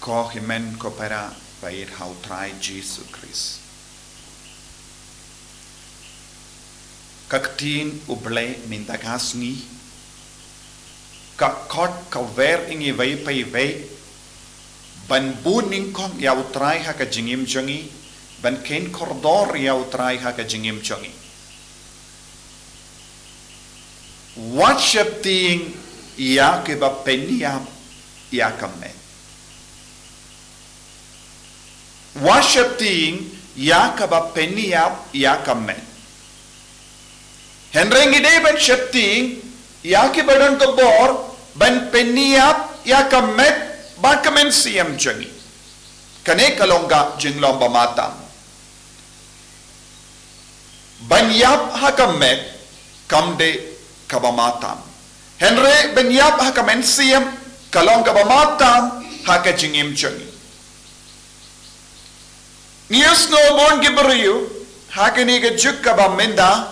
Kohimen kopera bair hautrai Jesu Christ. Kaktin uble mindagasni. Kakot kawer ingi vei pai vei. Ban buning kong yautrai haka jingim jongi. Ban ken kordor yautrai haka jingim jongi. Worship ting ya keba peniam ya kamet. Worship ting ya kaba peniam ya kamet. Henrengi de ben shepting ya ke badan ko bor ban peniam ya kamet ba kamen siam jangi. Kane kalonga jinglom bamatam. Ban yap ha kamet kamde kabamatam. Henry ben yap ha kamen siam kalong kabamatam ha ka jingim jangi. Nias no bon giberiu hakani ga jukka ba menda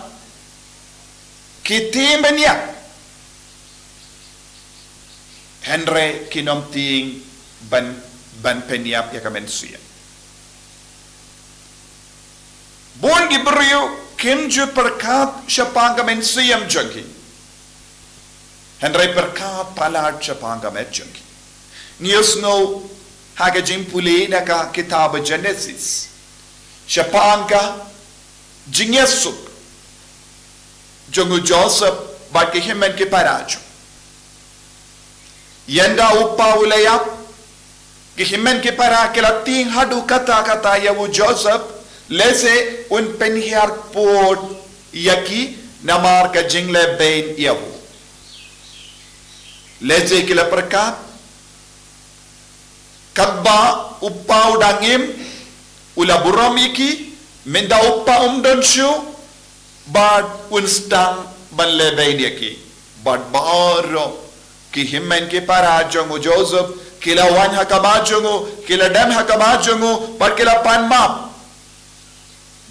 kitim benya Henry kinom ting ban penyap ya kamensia bon giberiu kinju perkat syapanga mensiam jangki Henry perkat palat syapanga menjangki Nias no haga jimpuli naka kitab Genesis syapanga jingesuk jongu Joseph baki himen ki parajo yenda uppa ulayap ki himen ki para kila ting hadu kata yawu Joseph lese un penhiar port yaki namar ka jingle bain yawu lese kila perkat Kadba uppa udangim ula buram iki menda uppa umdonshu bad unstang banlebay yaki bad baro ki himmen ki parajongu Joseph kila wan hakamajongu kila dem hakamajongu bad kila panmap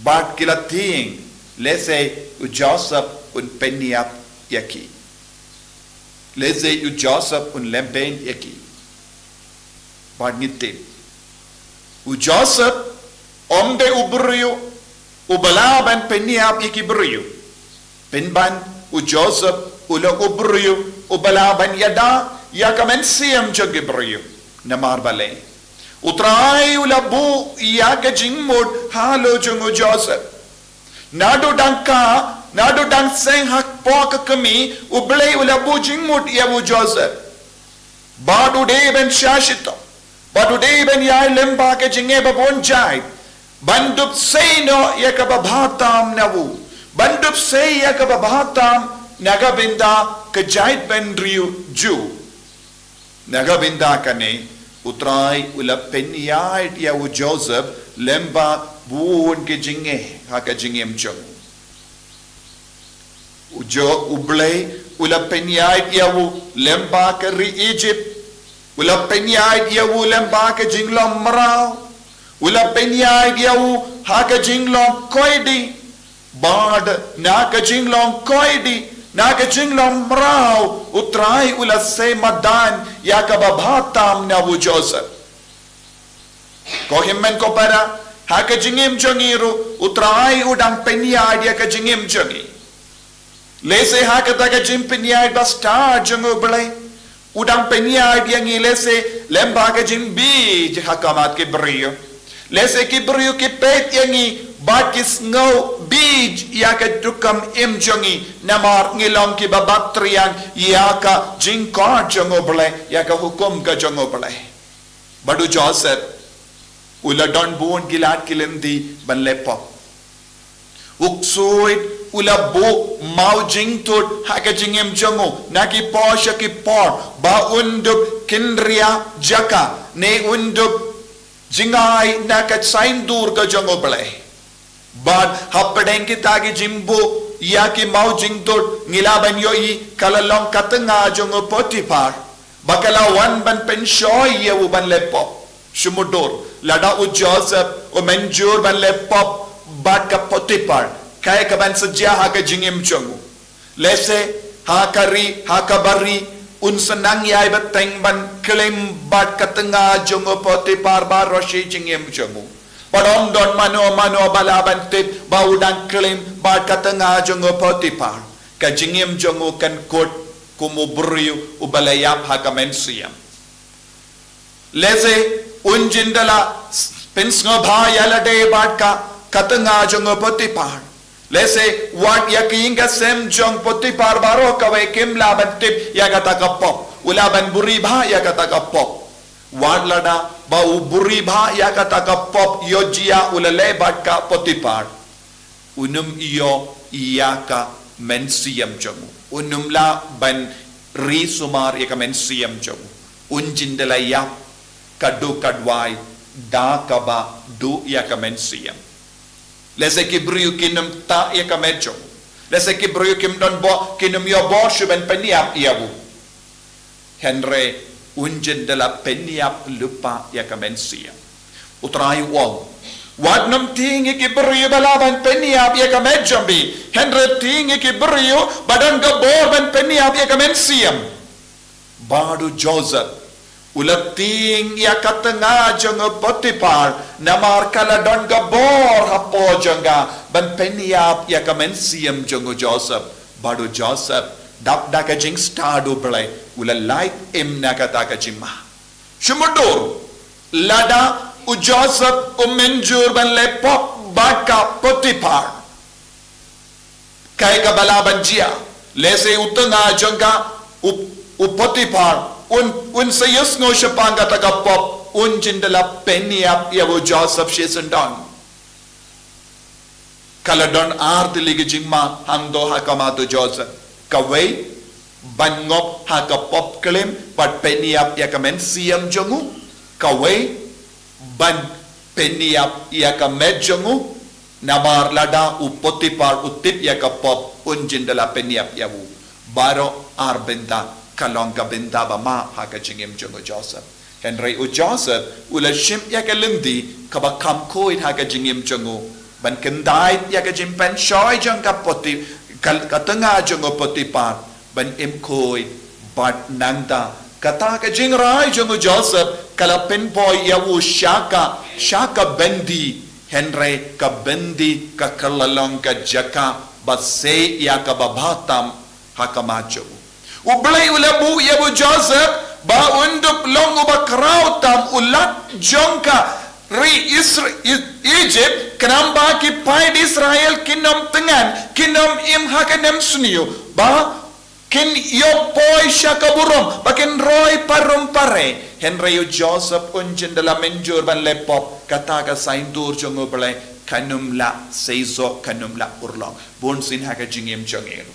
bad kila ting lese u Joseph un peniap yaki lese u Joseph un lempen yaki bad ngitim u Joseph omde ubrio ubalaban peniap yaki brio penban u Joseph ula ubrio ubalaban yada yakamen siam jagi brio namar bale utrai ula bu yaga jingmod halo jungu Joseph nado dang seng hak poka kami ublay ula bu jingmod yawu Joseph badu de ben shashito badu de ben yai lemba ke jinge babon jai bandup seino yakababhatam nawu bandup sei yakababhatam nagabinda kajait benriu ju nagabinda kane utrai ula penyait yawu Joseph lemba buon ke jinge haka jingem jong ujo ublay ula penyait yawu lemba ke ri Egypt ula penyait yawu lemba ke jinglom marau ula penyai diau haka jinglong koidi bad naka jinglong koidi naka jinglong mrau utrai ula se madan yakababhatam nawu Joseph kohimmen ko para haka jingim jongiru utrai udang penyai dia ka jingim jongi lese haka taga jim penyai basta jongu belai udang penyai dia ngi lese lemba ka jim bi hakamat ke brio lese ki brio ki pet yangi bakis ngau bij yaka dukam imjongi namar ngilong ki babatrian yaka jingkar jongo bole yaka hukum ka jongo bole badu Joseph ula don buon gilat kilimdi banlepo uksuit ula bu mau jingtut haka jingem jongo naki posha ki por ba unduk kinria jaka ne unduk jingai nakat sain dur ka jongo bale bad happadeng ki tagi jimbo ya ki mau jingtot ngilaban yoi kalalong katanga jongo Potiphar bakala wan ban penshoy yewu ban lepo shumudur lada u Joseph o menjur ban lepo bad ka Potiphar kaya ka ban sajya ha ka jingim jongo lese ha kari ha kabari senang yai beteng ban klaim bat katengah jongo Potifar baroshi jingim jongo. Padom don mano balaban tip bau dan klaim bat katengah jongo Potifar. Ka jingim jongo kan kot kumuburiu ubalayap hakamen siyam. Leze unjindala pinsngo bhaya lade bat ka katengah jongo Potifar. Lese wat yakinga sem jong Potifar baro kawe kim laban tip ya kata kapop ulaban buri bha ya kata kapop wat lada bau buri bha ya kata kapop yojia ulale bat ka Potifar unum iyo iya ka mensiam jongu unum la ban ri sumar ya ka mensiam jongu unjindala ya kadu kadwai da kaba du ya ka mensiam. Lese kibriu kinum ta ya kamejo. Lese kibriu kim don bo kinum yo bo shuben peniap iabu. Henry unjen de la peniap lupa ya kamensia. Utrai wong. Wadnum tingi kibriu balaban peniap ya kamejo bi. Henry tingi kibriu badan gabor ben peniap ya kamensiam. Badu Joseph. Ulating ya katengah jongo Potifar namar kala don gabor hapo jonga ban peniap ya kamensiam jongo Joseph badu Joseph dap daka jing stadu belai ula light im nakata ka jimma shumudur lada u Joseph menjur ban lepop baka Potifar kai ka balaban jia lese utenga jonga u Potifar un sayus ngo shapanga tagapop un jindala peniap yawo Joseph shesendang kaladon ardiligi jingma hangdo hakamato Joseph kawai bangop hakapop klim pat peniap yakamen siam jongu kawai ban peniap yakamed jongu namar lada u Potifar utip yakapop un jindala peniap yawo baro arbenda kalong ka bintaba ma haka jingim jongo Joseph Henry u Joseph ula shim ya ka lindi ka ba kam koit haka jingim jongo ban kendai ya ka jimpen shoy jong ka poti ka tengah jongo Potifar ban im koit bat nangda kata ka jingrai jongo Joseph kala pen boy ya u shaka bendi Henry ka bendi ka kalalong ka jaka basay ya ka babatam haka macho Ublay ulabu yabu Joseph ba undup long uba krautam ulat jongka ri Egypt kenamba ki paid Israel kinom tengan kinom im hakanem sunio ba kin yo poi shakaburom bakin roy parum pare Henry Joseph unjen dalam menjur ban lepop kata ka saindur jongo blay kanum la seizo kanum la urlong bon sin haka jingem jongero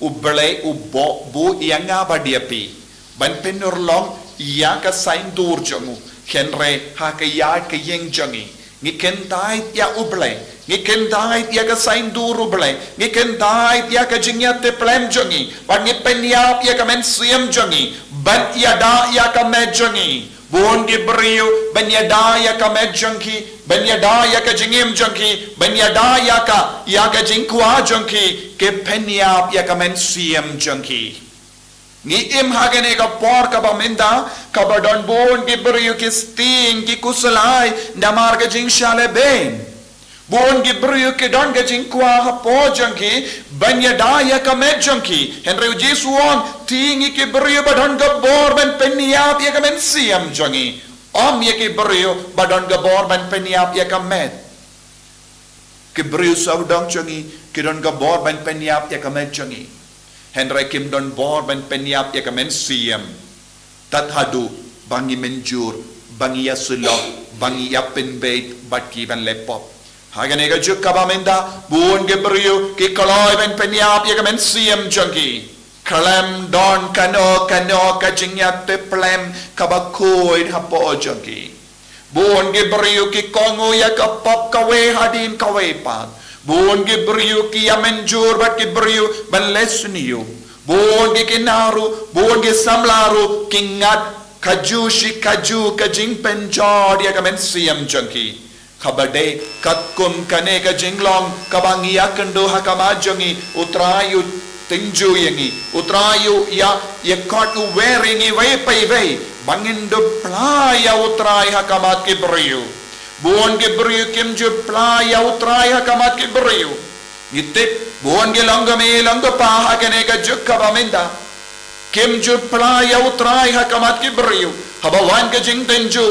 Ublay ubo bu yanga badiapi ban penurlong ya ka sain dur jongu Henry ha ka ya ka yeng jongi ngiken dai ya ublay ngiken dai ya ka sain dur ublay ngiken dai ya ka jingya te plem jongi ban ni penyap ya ka men siam jongi ban ya da ya ka me jongi buon di brio ban ya da ya ka me jongi ban ya da ya ka jingim jongi ban ya da ya ka jingkwa jongi ke penyap ya ka men siam jongi ngi im hagene ka por ka baminda ka badon bon ki brio ki sting ki kusalai namar ka jing shale ben bon ki brio ki don ka jing kwa ha po jongi ban ya da ya ka me jongi Henry Jesuon tingi ki brio badon ka bor ben penyap ya ka men siam jongi om ya ki brio badon ka bor ben penyap ya ka met ki brio saudang jongi ki don ka bor ben penyap ya ka met jongi Henry Kim don bor ben penyap ya kamen siam tat hadu bangi menjur bangi ya sulok bangi ya penbeit bat ki ben lepop hagane ga juk kabamenda buon ge brio ki koloy ben penyap ya kamen siam jongi kalem don kano ka jingyat te plem kabakoid hapo jongi buon ge brio ki kongo ya kapop kawe hadin kawe pat Buon ki brio ki amenjur bat ki brio ban lesniyo. Buon ki kinaru, buon ki samlaru, kingat kaju kajing penjod ya kamen siam jangki. Kabade katkum kane ka jinglong kabangiya kendo hakama jangi utrayu tinju yangi utrayu ya kot wearing way pay way bangin do playa utray hakamat kibriyo buon kibriyo kimju playa utray hakamat kibriyo ngitip buon gelangame langga pa hakane ka jukka baminda kimju playa utray hakamat kibriyo habawan ka jing tinju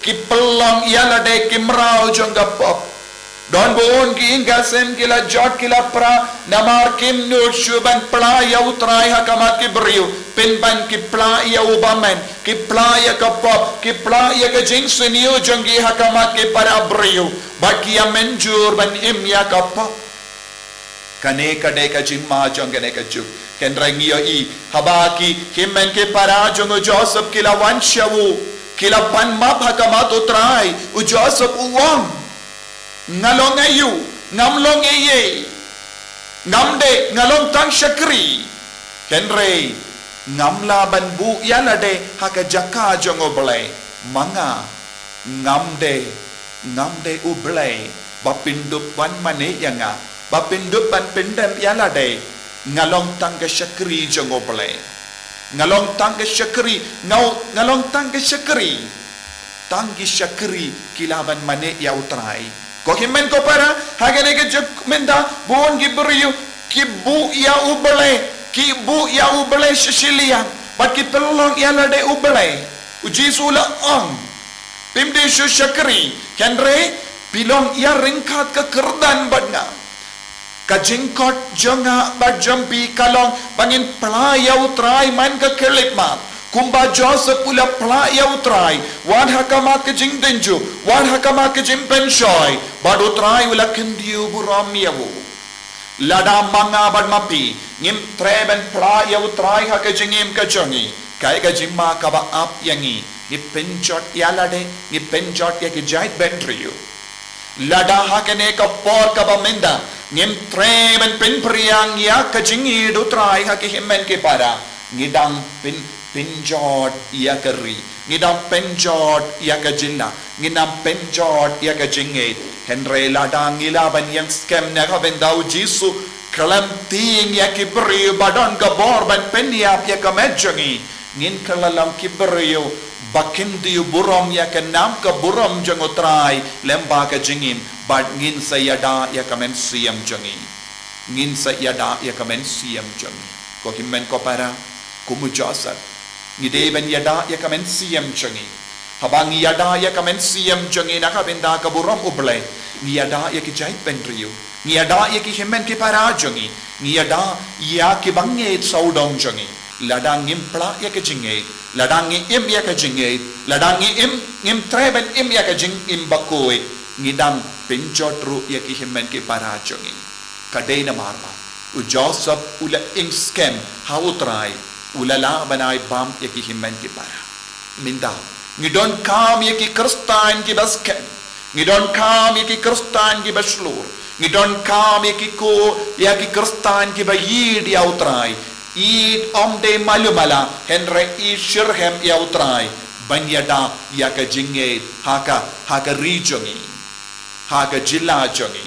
kipelang ialade kimrao jangga pop don buon ki ingasem kila jot kila pra namar kim no shuban playa utray hakamat kibriyo pinban ki playa ubamen ki playa ka pop ki playa ka jing senio jangi hakamat ki para briyo baki menjur ban imya ka pop kane kade ka jimma jangane ka juk kendrangiyo I habaki himmen ke para jango Joseph kila wanshawu kila pan map hakamat utray u Joseph uwang ngalong ayu ngamlong eye ngamde ngalong tang syakri kenre ngamla ban bu yalade haka jaka jongo blai manga ngamde ublai bapindup wan mane yanga bapindup ban pendem yalade ngalong tang syakri jongo blai ngalong tang syakri ngalong tang syakri tanggi syakri kilaban mane ya utrai ko himmen ko para hagane ke juk menda buon gibriyu kibu ya ubale shisilian bat ki pelong ya lade ubale uji sula ong pimde shu syakri kenre pilong ya ringkat ke kerdan badna kajingkot jonga bajampi kalong bangin playa utrai man ke kelitma kumba Joseph ula playa utrai wan hakamat ke jing denju wan hakamat ke jing penshoy bad utrai ula kendiu buramiyawu lada manga bad mapi ngim treben playa utrai haka jingim ka jongi kai ka jimma ka ba ap yangi ni penchot yalade ni penchot ya ke jait bentriyu lada hakane ka por ka ba menda ngim treben pen priang ya ka jingi utrai haka himmen ke para ngidang penjot ya keri ngidam penjot ya ka jinna ngidam penjot ya ka jingit henre ladang ilaban yang scam na ka bendau jisu kalam ting ya kibri badon ka borban peniap ya ka mejangi ngin kalalam kibriyo bakindi burom ya ka nam ka burom jangotrai lemba ka jingim bad ngin sayada ya ka men siam jangi ngin sayada ya ka men siam jangi ko himmen ko para kumu Joseph ngideben yada ya kamen siam jangi habang yada ya kamen siam jangi nakabenda ka burom uble ngiyada ya ki jait benriyo ngiyada ya ki himmen ki para jangi ngiyada ya ki banget saudong jangi ladang impla ya ka jinge ladang im ya ka jinge ladang im treben im ya ka jing im bakoy ngidang penjotru ya ki himmen ki para jangi kadena marba u Joseph ula ing scam hautrai ulala banai bam yaki himmen ki para minda ngidon kam yaki kristan ki basken ngidon kam yaki kristan ki baslur ngidon kam yaki ko yaki kristan ki bayid ya utrai id omde malumala henre I shirhem ya utrai banyada yaka jinge haka rijongi haka jilla jongi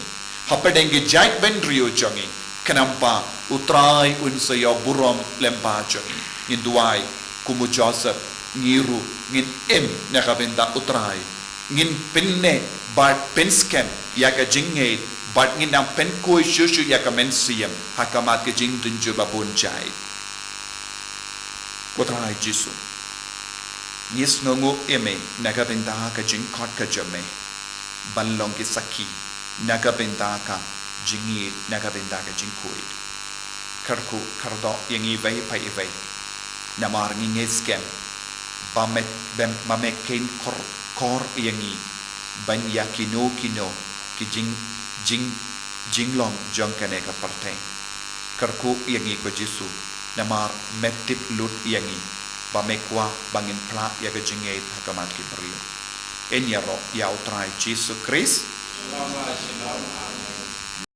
hapadengi jait benrio jongi kenapa utrai unsayo burom lemba jongi ngin duai kumu Joseph ngiru ngin nakabenda utrai ngin pinne bat penskem yaka jinge bat ngin ang penkoi shushu yaka mensiam hakamat ke jing tunju babun jai utrai jisu ngis ngongo nakabenda ka jing kot ka jame banlong ki saki nakabenda ka jingi nakabenda ka jingkoi karku kardo yangi vai pai vai namar ngi scam bamet kain kor yangi banya kino ki jinglong jong kane ka partai karku yangi ko jisu namar metip lut yangi bamekwa bangin pla ya ka jingai hakamat ki brio enyaro ya utrai jisu Christ